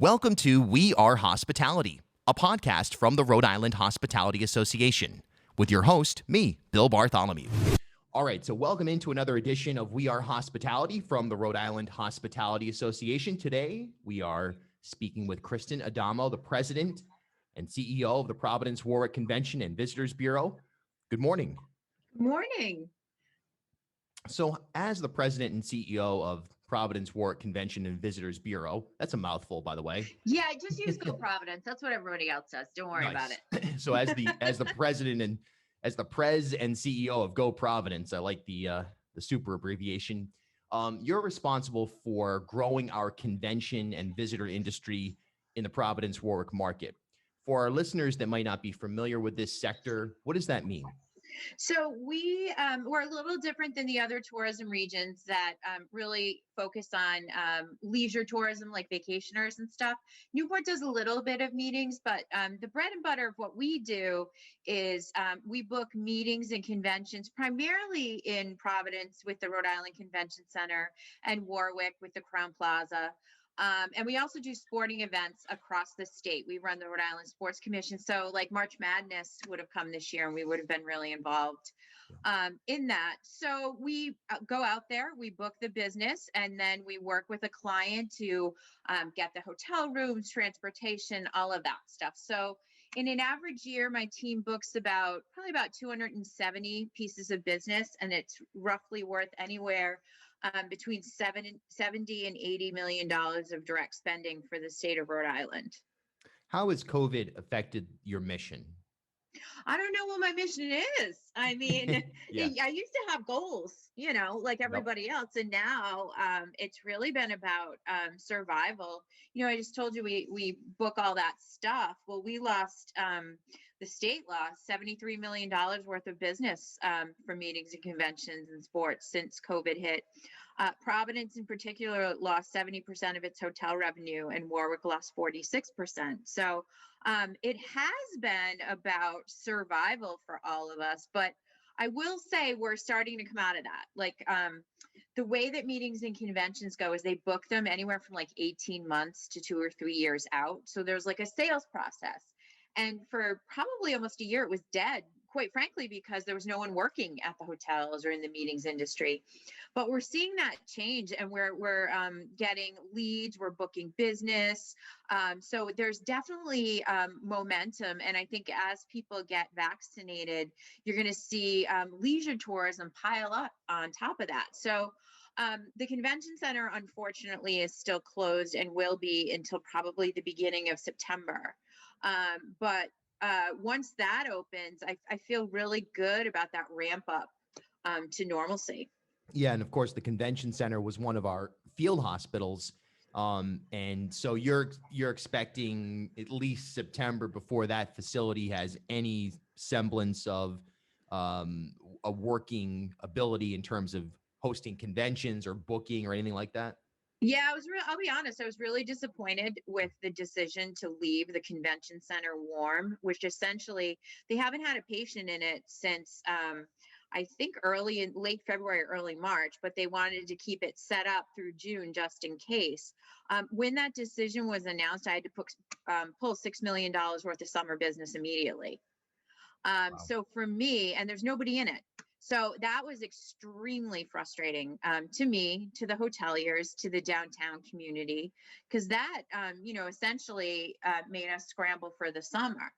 Welcome to We Are Hospitality, a podcast from the Rhode Island Hospitality Association, with your host, me, Bill Bartholomew. All right, so welcome into another edition of We Are Hospitality from the Rhode Island Hospitality Association. Today, we are speaking with Kristen Adamo, the president and CEO of the Providence Warwick Convention and Visitors Bureau. Good morning. Good morning. So, as the president and CEO of Providence Warwick Convention and Visitors Bureau, that's a mouthful, by the way. Yeah, just use Go Providence. That's what everybody else says. Don't worry about it. So, as the president and as the pres and CEO of Go Providence, I like the super abbreviation. You're responsible for growing our convention and visitor industry in the Providence Warwick market. For our listeners that might not be familiar with this sector, what does that mean? So we're a little different than the other tourism regions that really focus on leisure tourism, like vacationers and stuff. Newport does a little bit of meetings, but the bread and butter of what we do is we book meetings and conventions primarily in Providence with the Rhode Island Convention Center and Warwick with the Crown Plaza. And we also do sporting events across the state. We run the Rhode Island Sports Commission. So like March Madness would have come this year and we would have been really involved in that. So we go out there, we book the business, and then we work with a client to get the hotel rooms, transportation, all of that stuff. So in an average year, my team books probably about 270 pieces of business, and it's roughly worth anywhere between $70 and $80 million of direct spending for the state of Rhode Island. How has COVID affected your mission? I don't know what my mission is. I mean, yeah. I used to have goals, like everybody else. And now it's really been about survival. I just told you we book all that stuff. Well, we lost, the state lost $73 million worth of business for meetings and conventions and sports since COVID hit. Providence in particular lost 70% of its hotel revenue, and Warwick lost 46%. So it has been about survival for all of us, but I will say we're starting to come out of that. Like the way that meetings and conventions go is they book them anywhere from like 18 months to 2 or 3 years out. So there's like a sales process. And for probably almost a year, it was dead, quite frankly, because there was no one working at the hotels or in the meetings industry. But we're seeing that change, and we're getting leads, we're booking business. So there's definitely momentum. And I think as people get vaccinated, you're going to see leisure tourism pile up on top of that. So the convention center, unfortunately, is still closed and will be until probably the beginning of September. But once that opens, I feel really good about that ramp up to normalcy. Yeah, and of course, the convention center was one of our field hospitals, and so you're expecting at least September before that facility has any semblance of a working ability in terms of hosting conventions or booking or anything like that. Yeah, I'll be honest, I was really disappointed with the decision to leave the convention center warm, which essentially they haven't had a patient in it since I think late February, early March, but they wanted to keep it set up through June just in case. When that decision was announced, I had to pull $6 million worth of summer business immediately. Wow. So for me, and there's nobody in it. So that was extremely frustrating to me, to the hoteliers, to the downtown community, because that, essentially made us scramble for the summer.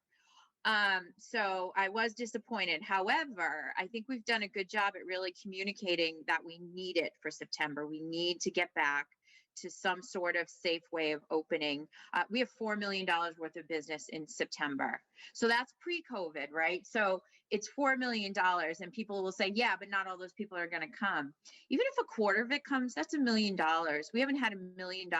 So I was disappointed. However, I think we've done a good job at really communicating that we need it for September. We need to get back to some sort of safe way of opening. We have $4 million worth of business in September. So that's pre-COVID, right? So it's $4 million, and people will say, yeah, but not all those people are going to come. Even if a quarter of it comes, that's $1 million. We haven't had $1 million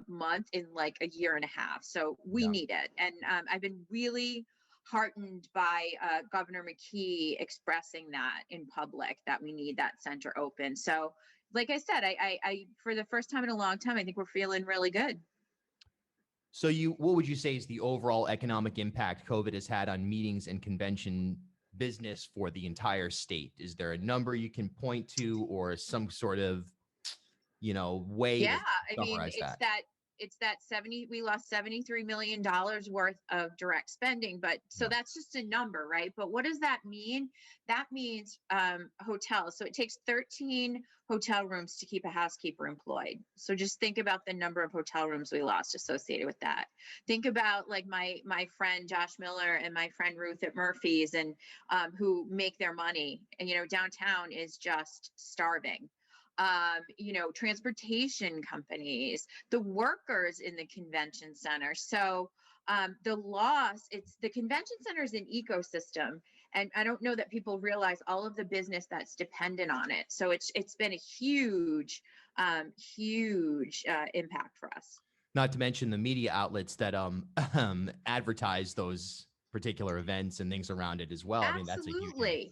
month in like a year and a half. So we need it. And I've been really heartened by Governor McKee expressing that in public, that we need that center open. So like I said, I for the first time in a long time, I think we're feeling really good. So what would you say is the overall economic impact COVID has had on meetings and convention business for the entire state? Is there a number you can point to, or some sort of, way to summarize it's that it's that we lost $73 million worth of direct spending. But so that's just a number, right? But what does that mean? That means hotels. So it takes 13 hotel rooms to keep a housekeeper employed. So just think about the number of hotel rooms we lost associated with that. Think about like my friend Josh Miller and my friend Ruth at Murphy's, and who make their money. And downtown is just starving. Transportation companies, the workers in the convention center. So the convention center is an ecosystem, and I don't know that people realize all of the business that's dependent on it. So it's been a huge impact for us. Not to mention the media outlets that advertise those particular events and things around it as well. Absolutely. I mean, that's a huge.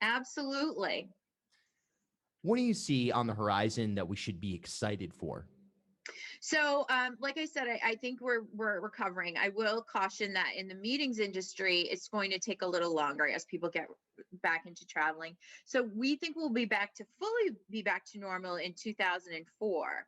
Absolutely. What do you see on the horizon that we should be excited for? So, like I said, I think we're recovering. I will caution that in the meetings industry, it's going to take a little longer as people get back into traveling. So we think we'll be fully back to normal in 2004,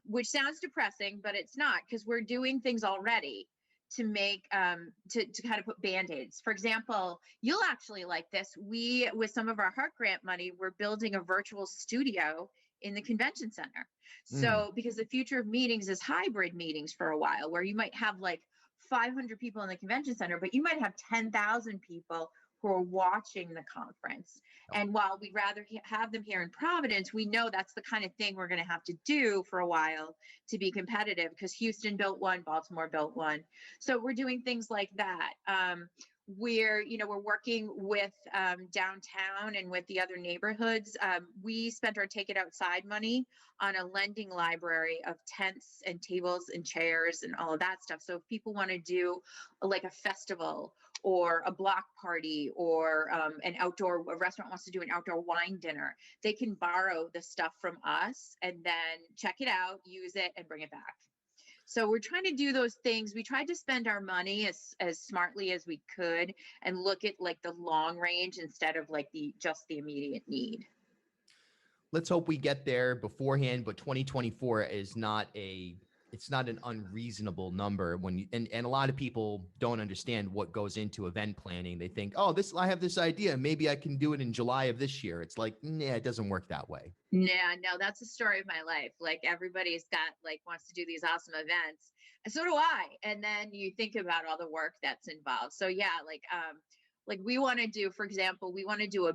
which sounds depressing, but it's not, because we're doing things already to make to kind of put band-aids. For example, you'll actually like this. We, with some of our Heart Grant money, we're building a virtual studio in the convention center. So because the future of meetings is hybrid meetings for a while, where you might have like 500 people in the convention center, but you might have 10,000 people who are watching the conference. And while we'd rather have them here in Providence, we know that's the kind of thing we're going to have to do for a while to be competitive, because Houston built one, Baltimore built one. So we're doing things like that. We're working with downtown and with the other neighborhoods. We spent our Take It Outside money on a lending library of tents and tables and chairs and all of that stuff. So if people want to do like a festival or a block party, or a restaurant wants to do an outdoor wine dinner, they can borrow the stuff from us and then check it out, use it, and bring it back. So we're trying to do those things. We tried to spend our money as smartly as we could and look at like the long range instead of like just the immediate need. Let's hope we get there beforehand, but 2024 is not an unreasonable number and a lot of people don't understand what goes into event planning. They think, oh, I have this idea, maybe I can do it in July of this year. It's like, nah, it doesn't work that way. Yeah, no, that's the story of my life. Like everybody's wants to do these awesome events, and so do I. And then you think about all the work that's involved. So yeah, like we want to do, for example, we want to do a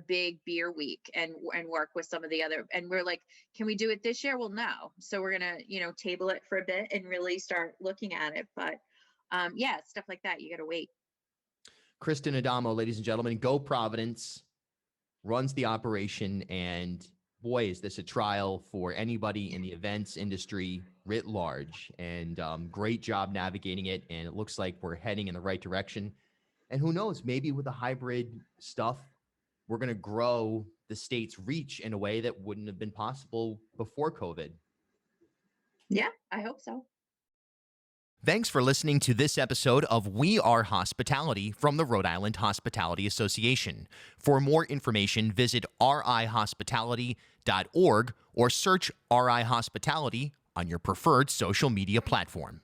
big beer week and work with some of the other, and we're like, can we do it this year? Well, no. So we're going to, table it for a bit and really start looking at it. But yeah, stuff like that, you got to wait. Kristen Adamo, ladies and gentlemen, Go Providence, runs the operation, and boy, is this a trial for anybody in the events industry writ large, and great job navigating it. And it looks like we're heading in the right direction. And who knows, maybe with the hybrid stuff, we're going to grow the state's reach in a way that wouldn't have been possible before COVID. Yeah, I hope so. Thanks for listening to this episode of We Are Hospitality from the Rhode Island Hospitality Association. For more information, visit rihospitality.org or search RI Hospitality on your preferred social media platform.